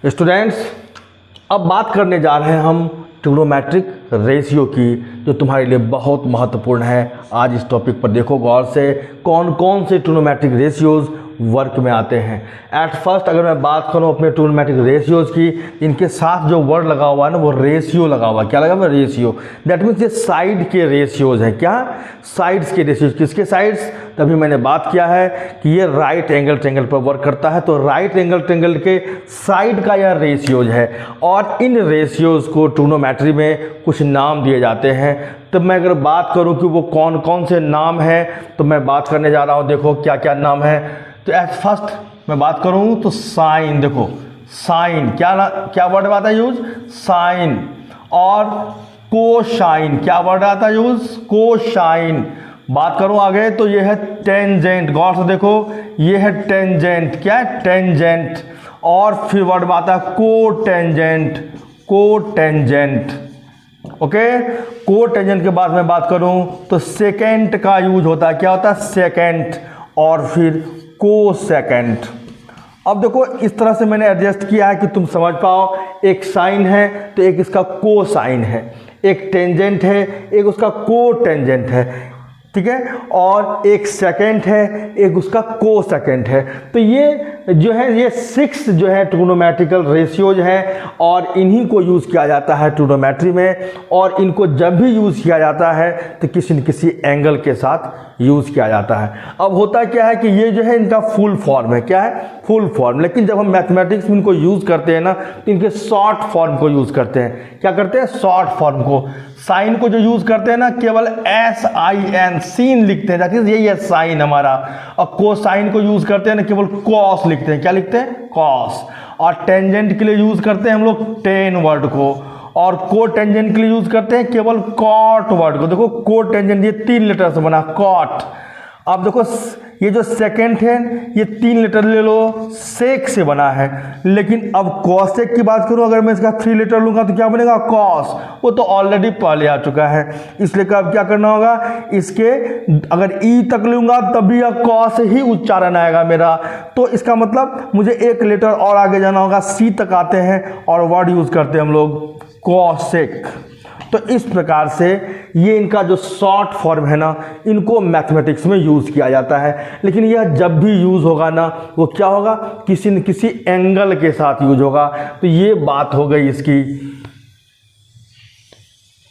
Students, अब बात करने जा रहे हैं हम ट्रिग्नोमेट्रिक रेशियो की, जो तुम्हारे लिए बहुत महत्वपूर्ण है। आज इस टॉपिक पर देखो गौर से कौन कौन से ट्रिग्नोमेट्रिक रेशियोज वर्क में आते हैं। एट फर्स्ट अगर मैं बात करूं अपने ट्रिग्नोमेट्रिक रेशियोज की, इनके साथ जो वर्ड लगा हुआ है ना वो रेशियो लगा हुआ है। क्या लगा हुआ है? रेशियो। दैट मीन्स ये साइड के रेशियोज हैं। क्या? साइड्स के रेशियोज। किसके साइड्स? तभी मैंने बात किया है कि ये राइट एंगल ट्रायंगल पर वर्क करता है, तो राइट एंगल ट्रायंगल के साइड का यह रेशियोज है और इन रेशियोज को ट्रिग्नोमेट्री में कुछ नाम दिए जाते हैं। तब मैं अगर बात करूं कि वो कौन कौन से नाम हैं तो मैं बात करने जा रहा हूं। देखो क्या क्या नाम है। तो एट फर्स्ट मैं बात करूं तो साइन। देखो साइन क्या वर्ड आता है यूज? साइन। और कोसाइन क्या वर्ड आता है यूज? कोसाइन। बात करूं आगे तो ये है टेंजेंट। गौर से देखो ये है टेंजेंट। क्या है? टेंजेंट। और फिर वर्ड आता है कोटेंजेंट। कोटेंजेंट। ओके। कोटेंजेंट के बाद मैं बात करूं तो सेकेंड का यूज होता है। क्या होता है? सेकेंड। और फिर कोसेकेंड। अब देखो इस तरह से मैंने एडजस्ट किया है कि तुम समझ पाओ। एक साइन है तो एक इसका कोसाइन है, एक टेंजेंट है एक उसका कोटेंजेंट है, ठीक है, और एक सेकेंड है एक उसका कोसेकेंड है। तो ये जो है ये 6 जो है ट्रिग्नोमेट्रिकल रेशियोज हैं और इन्हीं को यूज़ किया जाता है ट्रिग्नोमेट्री में। और इनको जब भी यूज़ किया जाता है तो किसी न किसी एंगल के साथ यूज़ किया जाता है। अब होता क्या है कि ये जो है इनका फुल फॉर्म है। क्या है? Full form. लेकिन जब हम मैथमेटिक्स में इनको यूज़ करते हैं ना तो इनके शॉर्ट फॉर्म को यूज़ करते हैं। क्या करते हैं? शॉर्ट फॉर्म को। साइन को जो यूज़ करते हैं ना केवल SIN सीन लिखते हैं, दैट यही है साइन हमारा। और कोसाइन को यूज़ करते हैं ना केवल कॉस लिखते हैं। क्या लिखते हैं? कॉस। और टेंजेंट के लिए यूज़ करते हैं हम लोग टेन वर्ड को। और कोटेंजेंट के लिए यूज करते हैं केवल कॉट वर्ड को। देखो कोटेंजेंट ये 3 लेटर से बना कॉट। अब देखो ये जो सेकेंड है ये 3 लेटर ले लो सेक से बना है। लेकिन अब कॉसेक की बात करूं अगर मैं इसका 3 लेटर लूंगा तो क्या बनेगा? कॉस। वो तो ऑलरेडी पहले आ चुका है, इसलिए अब क्या करना होगा? इसके अगर ई तक लूंगा तभी यह कॉस ही उच्चारण आएगा मेरा। तो इसका मतलब मुझे एक लेटर और आगे जाना होगा, सी तक आते हैं और वर्ड यूज करते हैं हम लोग कॉसेक। तो इस प्रकार से ये इनका जो शॉर्ट फॉर्म है ना इनको मैथमेटिक्स में यूज़ किया जाता है। लेकिन यह जब भी यूज़ होगा ना वो क्या होगा? किसी न किसी एंगल के साथ यूज होगा। तो ये बात हो गई इसकी,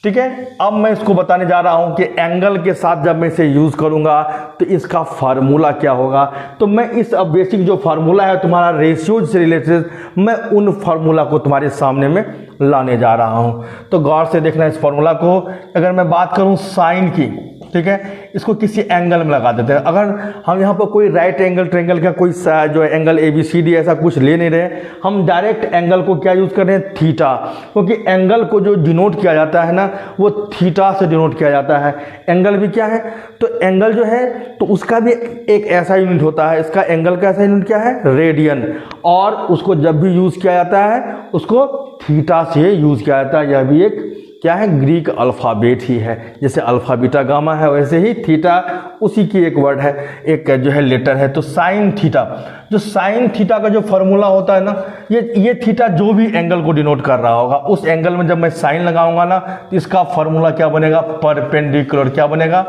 ठीक है। अब मैं इसको बताने जा रहा हूं कि एंगल के साथ जब मैं इसे यूज करूंगा तो इसका फार्मूला क्या होगा। तो मैं इस अब बेसिक जो फार्मूला है तुम्हारा रेशियोज से रिलेटेड, मैं उन फार्मूला को तुम्हारे सामने में लाने जा रहा हूं। तो गौर से देखना इस फार्मूला को। अगर मैं बात करूं साइन की, ठीक है, इसको किसी एंगल में लगा देते हैं। अगर हम यहाँ पर कोई राइट एंगल ट्रायंगल का कोई जो एंगल ABCD ऐसा कुछ ले नहीं रहे, हम डायरेक्ट एंगल को क्या यूज़ कर रहे हैं? थीटा। क्योंकि एंगल को जो डिनोट किया जाता है ना वो थीटा से डिनोट किया जाता है। एंगल भी क्या है? तो एंगल जो है तो उसका भी एक ऐसा यूनिट होता है, इसका एंगल का ऐसा यूनिट क्या है? रेडियन। और उसको जब भी यूज़ किया जाता है उसको थीटा से यूज़ किया जाता है। यह भी एक क्या है? ग्रीक अल्फ़ाबेट ही है। जैसे अल्फ़ा बीटा गामा है वैसे ही थीटा उसी की एक वर्ड है, एक जो है लेटर है। तो साइन थीटा, जो साइन थीटा का जो फॉर्मूला होता है ना ये थीटा जो भी एंगल को डिनोट कर रहा होगा उस एंगल में जब मैं साइन लगाऊंगा ना तो इसका फॉर्मूला क्या बनेगा? परपेंडिकुलर। क्या बनेगा?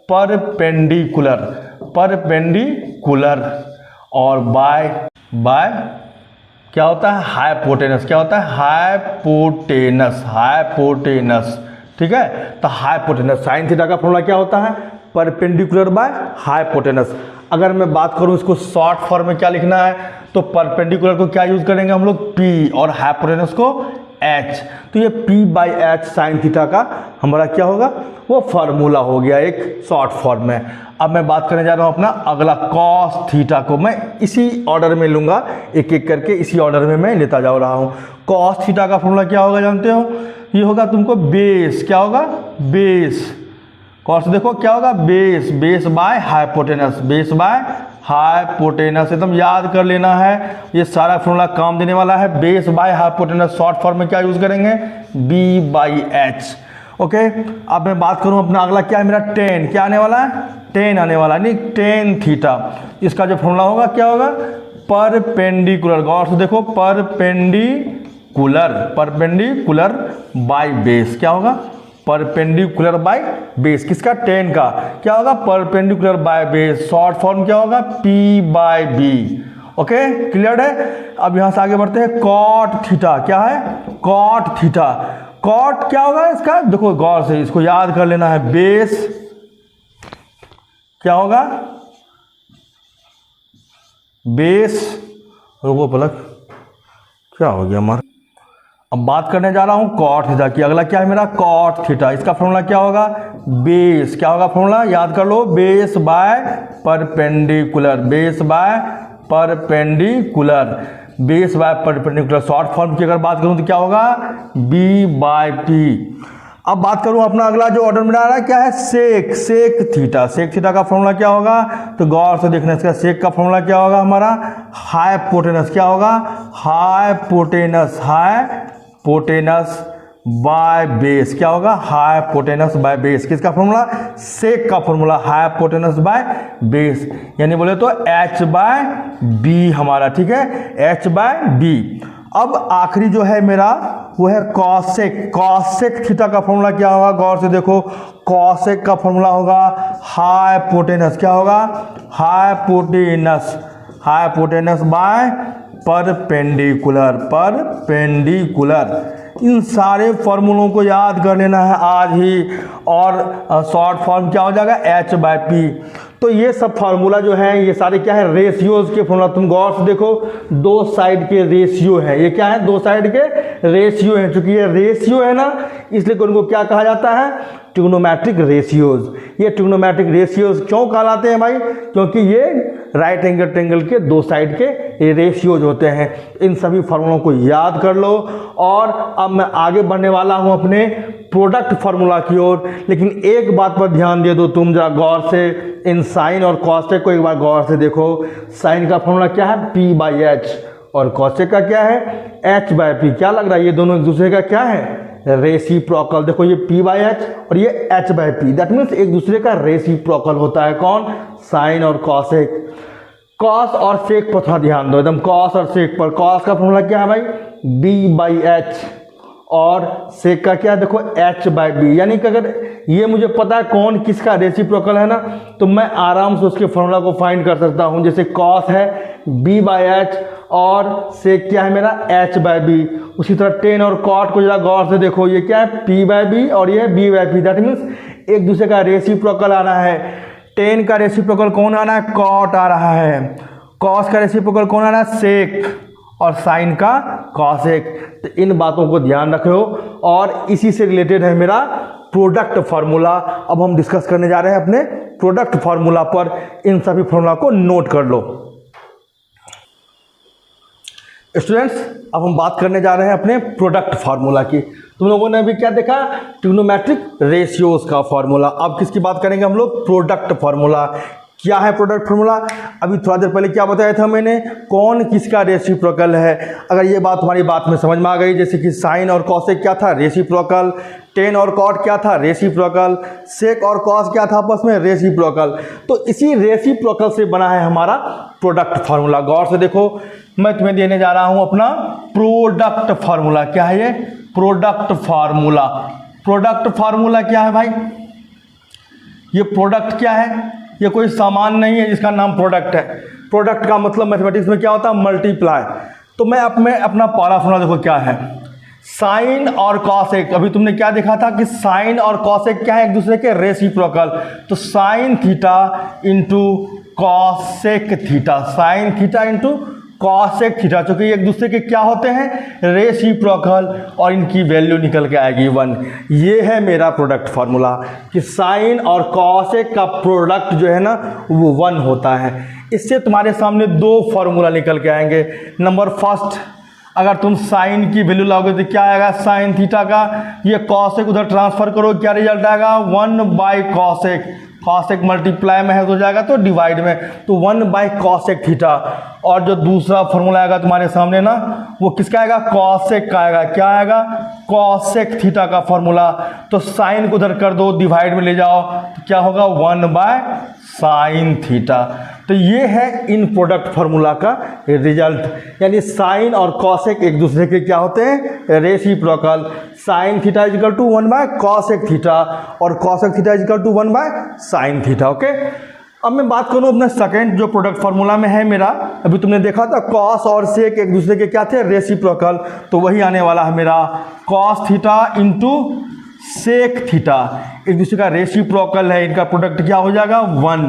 परपेंडिकुलर। परपेंडिकुलर। और बाय क्या होता है? हाइपोटेनस। क्या होता है? हाइपोटेनस। हाइपोटेनस, ठीक है। तो हाइपोटेनस साइन थीटा का फॉर्मूला क्या होता है? Perpendicular by hypotenuse. अगर मैं बात करूं इसको शॉर्ट फॉर्म में क्या लिखना है तो परपेंडिकुलर को क्या यूज करेंगे हम लोग? P और हाइपोटेनस को H। तो ये P/H साइन थीटा का हमारा क्या होगा? वो फार्मूला हो गया एक शॉर्ट फॉर्म में। अब मैं बात करने जा रहा हूं अपना अगला कॉस थीटा को। मैं इसी ऑर्डर में लूंगा, एक एक करके इसी ऑर्डर में मैं लेता जा रहा हूं। कॉस थीटा का फॉर्मूला क्या होगा जानते हो? ये होगा तुमको बेस। क्या होगा? बेस। कॉस देखो क्या होगा? Base. Base by hypotenuse. Base by hypotenuse एकदम याद कर लेना है। ये सारा फॉर्मूला काम देने वाला है। Base by hypotenuse short form में क्या यूज करेंगे? B/H। ओके। अब मैं बात करूं अपना अगला क्या है मेरा? टेन। क्या आने वाला है? टेन आने वाला, नहीं टेन थीटा। इसका जो फॉर्मूला होगा क्या होगा? परपेंडिकुलर, गौर से देखो, परपेंडिकुलर बाय बेस, क्या होगा, परपेंडिकुलर बाय बेस, किसका, टेन का, क्या होगा, perpendicular by base, short form क्या होगा, P by B. Okay, clear है। अब यहां से आगे बढ़ते हैं, कॉट थीटा, क्या है, कॉट थीटा, कॉट क्या होगा इसका, देखो गौर से इसको याद कर लेना है, बेस क्या होगा, बेस, रुको पलक, क्या हो गया हमारा, अब बात करने जा रहा हूं कॉट थीटा की। अगला क्या है मेरा, कॉट थीटा, इसका फॉर्मूला क्या होगा, बेस, क्या होगा फॉर्मूला, याद कर लो, base by perpendicular, base by perpendicular, base by perpendicular. Short form की अगर बात करूं तो क्या होगा, बी बाय पी। अब बात करूं अपना अगला जो ऑर्डर में आ रहा है, क्या है, सेक, सेक थीटा, सेक थीटा का फॉर्मूला क्या होगा, तो गौर से देखना, इसका सेक का फॉर्मूला क्या होगा हमारा, हाइपोटेनस, क्या होगा, हाइपोटेनस, हाइपोटेनस बाय बेस, क्या होगा, हाइपोटेनस बाय बेस, किसका फॉर्मूला, सेक का फॉर्मूला, हाइपोटेनस बाय बेस, यानी बोले तो एच बाय बी हमारा, ठीक है, एच बाय बी। अब आखिरी जो है मेरा वो है कॉसेक, कॉसेक थीटा का फॉर्मूला क्या होगा, गौर से देखो, कॉसेक का फॉर्मूला होगा हाइपोटेनस, क्या होगा, hypotenuse, hypotenuse by perpendicular, perpendicular. इन सारे फॉर्मूलों को याद कर लेना है आज ही, और शॉर्ट फॉर्म क्या हो जाएगा, एच बाय पी। तो ये सब फार्मूला जो है ये सारे क्या है, रेशियोज के फॉर्मूला। तुम गौर से देखो, दो साइड के रेशियो है, ये क्या है, दो साइड के रेशियो है। चूंकि ये रेशियो है ना, इसलिए उनको क्या कहा जाता है, ट्रिग्नोमेट्रिक रेशियोज। ये ट्रिग्नोमेट्रिक रेशियोज क्यों कहलाते हैं भाई, क्योंकि ये राइट एंगल ट्रायंगल के दो साइड के रेशियोज होते हैं। इन सभी फॉर्मूलों को याद कर लो। और अब मैं आगे बढ़ने वाला हूं अपने प्रोडक्ट फार्मूला की ओर। लेकिन एक बात पर ध्यान दे दो तुम जरा गौर से, इन साइन और कॉसेक को एक बार गौर से देखो। साइन का फॉर्मूला क्या है, पी बाई एच, और कॉसेक का क्या है, एच बाय पी। क्या लग रहा है, ये दोनों एक दूसरे का क्या है, रेसिप्रोकल। देखो ये पी बाई एच और ये H bye P, that means एक दूसरे का रेसिप्रोकल होता है। कौन, साइन और कॉसेक। कॉस और सेक पर थोड़ा ध्यान दो, एकदम कॉस और सेक पर। कॉस का फॉर्मूला क्या है भाई, बी बाई एच, और सेक का क्या है, देखो एच बाय बी। यानी कि अगर ये मुझे पता है कौन किसका रेसिप्रोकल है ना, तो मैं आराम से उसके फॉर्मूला को फाइंड कर सकता हूँ। जैसे कॉस है बी बाई एच और सेक क्या है मेरा, एच बाय बी। उसी तरह टेन और कॉट को जरा गौर से देखो, ये क्या है, पी बाय बी और ये B by P. That means एक दूसरे का रेसिप्रोकल आ रहा है। टेन का रेसिप्रोकल कौन आ रहा है, कॉट आ रहा है। कॉस का रेसिप्रोकल कौन आ रहा है, सेक, और साइन का कॉसेक। तो इन बातों को ध्यान रखो, और इसी से रिलेटेड है मेरा प्रोडक्ट फार्मूला। अब हम डिस्कस करने जा रहे हैं अपने प्रोडक्ट फार्मूला पर। इन सभी फार्मूला को नोट कर लो स्टूडेंट्स। अब हम बात करने जा रहे हैं अपने प्रोडक्ट फार्मूला की। तुम लोगों ने अभी क्या देखा, ट्रिग्नोमेट्रिक रेशियोज का फार्मूला। अब किसकी बात करेंगे हम लोग, प्रोडक्ट फार्मूला। क्या है प्रोडक्ट फार्मूला, अभी थोड़ा देर पहले क्या बताया था मैंने, कौन किसका रेसिप्रोकल है। अगर ये बात तुम्हारी बात में समझ में आ गई, जैसे कि साइन और कॉसेक क्या था, रेसिप्रोकल। टेन और कॉट क्या था, रेसिप्रोकल। सेक और कॉस क्या था आपस में, रेसिप्रोकल। तो इसी रेसिप्रोकल से बना है हमारा प्रोडक्ट फार्मूला। गौर से देखो, मैं तुम्हें देने जा रहा हूं अपना प्रोडक्ट फार्मूला। क्या है ये, प्रोडक्ट फार्मूला। प्रोडक्ट फार्मूला क्या है भाई, ये प्रोडक्ट क्या है, ये कोई सामान नहीं है जिसका नाम प्रोडक्ट है। प्रोडक्ट का मतलब मैथमेटिक्स में क्या होता है, मल्टीप्लाई। तो मैं अपना पहला फॉर्मूला देखो क्या है, साइन और कॉसेक। अभी तुमने क्या देखा था कि साइन और कॉसेक क्या है, एक दूसरे के रेसिप्रोकल। तो sine theta into cosec theta, sine theta into cosec theta, चूंकि एक दूसरे के क्या होते हैं, रेसिप्रोकल, और इनकी वैल्यू निकल के आएगी 1। ये है मेरा प्रोडक्ट फार्मूला कि साइन और कॉसेक का प्रोडक्ट जो है ना वो 1 होता है। इससे तुम्हारे सामने दो फार्मूला निकल के आएंगे। नंबर फर्स्ट, अगर तुम साइन की वैल्यू लाओगे तो क्या आएगा, साइन थीटा का, ये कॉसेक उधर ट्रांसफर करो, क्या रिजल्ट आएगा, 1 बाई कॉसेक। कॉसेक मल्टीप्लाई में है तो जाएगा तो डिवाइड में, तो 1 बाई कॉसेक थीटा। और जो दूसरा फॉर्मूला आएगा तुम्हारे सामने ना, वो किसका आएगा, कॉसेक का आएगा। क्या आएगा, कॉसेक थीटा का फॉर्मूला। तो साइन को उधर कर दो, डिवाइड में ले जाओ, तो क्या होगा, 1 बाय साइन थीटा। तो ये है इन प्रोडक्ट फार्मूला का रिजल्ट, यानी साइन और कॉसेक एक दूसरे के क्या होते हैं, reciprocal. Sine theta is equal to one by cosec theta और cosec theta is equal to one by sine theta. Okay, अब मैं बात करूं अपने सेकंड जो प्रोडक्ट फार्मूला में है मेरा, अभी तुमने देखा था कॉस और सेक एक दूसरे के क्या थे, रेसिप्रोकल, तो वही आने वाला है मेरा cos theta into sec theta, एक दूसरे का रेसिप्रोकल है, इनका प्रोडक्ट क्या हो जाएगा 1।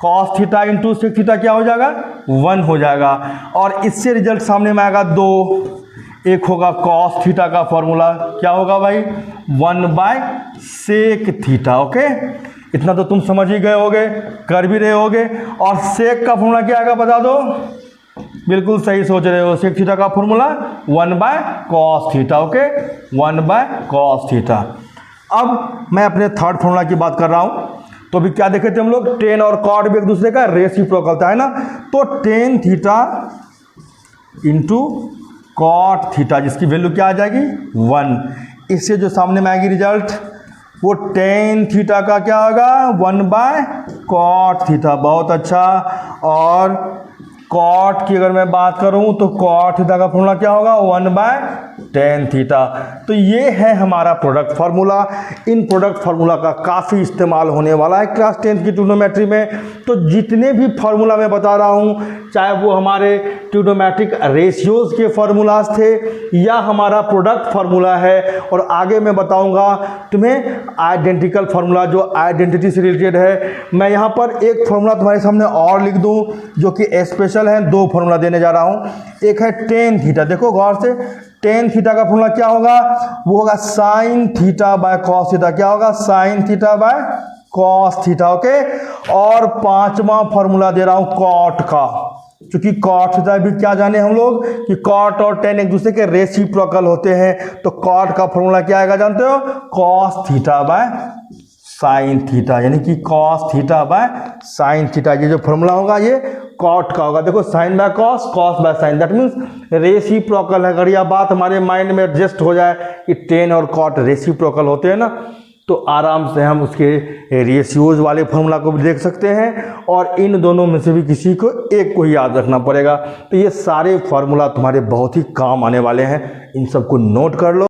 Cos theta into sec theta क्या हो जाएगा 1 हो जाएगा, और इससे रिजल्ट सामने में आएगा 2। एक होगा कॉस थीटा का फॉर्मूला क्या होगा भाई 1/सेक थीटा। ओके, इतना तो तुम समझ ही गए होगे, कर भी रहे होगे। और सेक का फॉर्मूला क्या आएगा बता दो, बिल्कुल सही सोच रहे हो, सेक थीटा का formula one by cos theta. Okay, one by cos theta. अब मैं अपने थर्ड फॉर्मूला की बात कर रहा हूं, तो अभी क्या देखे थे हम लोग, टेन और कॉट भी एक दूसरे का रेसिप्रोकल था, है ना, तो tan theta into cot theta जिसकी वैल्यू क्या आ जाएगी 1। इससे जो सामने में आएगी रिजल्ट वो टेन थीटा का क्या होगा 1/कॉट थीटा। बहुत अच्छा। और कॉट की अगर मैं बात करूं तो कॉट थीटा का फॉर्मूला क्या होगा 1/टेन थीटा। तो ये है हमारा प्रोडक्ट फार्मूला। इन प्रोडक्ट फार्मूला का काफ़ी इस्तेमाल होने वाला है क्लास 10th की ट्रिग्नोमेट्री में। तो जितने भी फार्मूला मैं बता रहा हूं, चाहे वो हमारे ट्रिग्नोमेट्रिक रेशियोज के फार्मूलाज थे या हमारा प्रोडक्ट फार्मूला है, और आगे मैं बताऊंगा तुम्हें आइडेंटिकल फार्मूला जो आइडेंटिटी से रिलेटेड है। मैं यहाँ पर एक फार्मूला तुम्हारे सामने और लिख दूँ जो कि स्पेशल है, 2 फार्मूला देने जा रहा हूं। एक है टेन थीटा, देखो गौर से, टेन थीटा का फॉर्मूला क्या होगा, वो होगा sine theta by cos theta. क्या होगा sine theta by cos theta. Okay, और 5वां फार्मूला दे रहा हूं कॉट का, क्योंकि कॉट थीटा भी क्या जाने हम लोग कि कॉट और टेन एक दूसरे के रेसिप्रोकल होते हैं। तो कॉट का फॉर्मूला क्या आएगा जानते हो, cos theta by sine theta, यानी कि cos theta by sine theta. ये जो फॉर्मूला होगा ये कॉट का होगा। देखो sine by cos, cos by sine, that means reciprocal है। अगर यह बात हमारे माइंड में एडजस्ट हो जाए कि टेन और कॉट रेसिप्रोकल होते हैं ना, तो आराम से हम उसके रेशियोज वाले फॉर्मूला को भी देख सकते हैं, और इन दोनों में से भी किसी को एक को ही याद रखना पड़ेगा। तो ये सारे फार्मूला तुम्हारे बहुत ही काम आने वाले हैं, इन सबको नोट कर लो।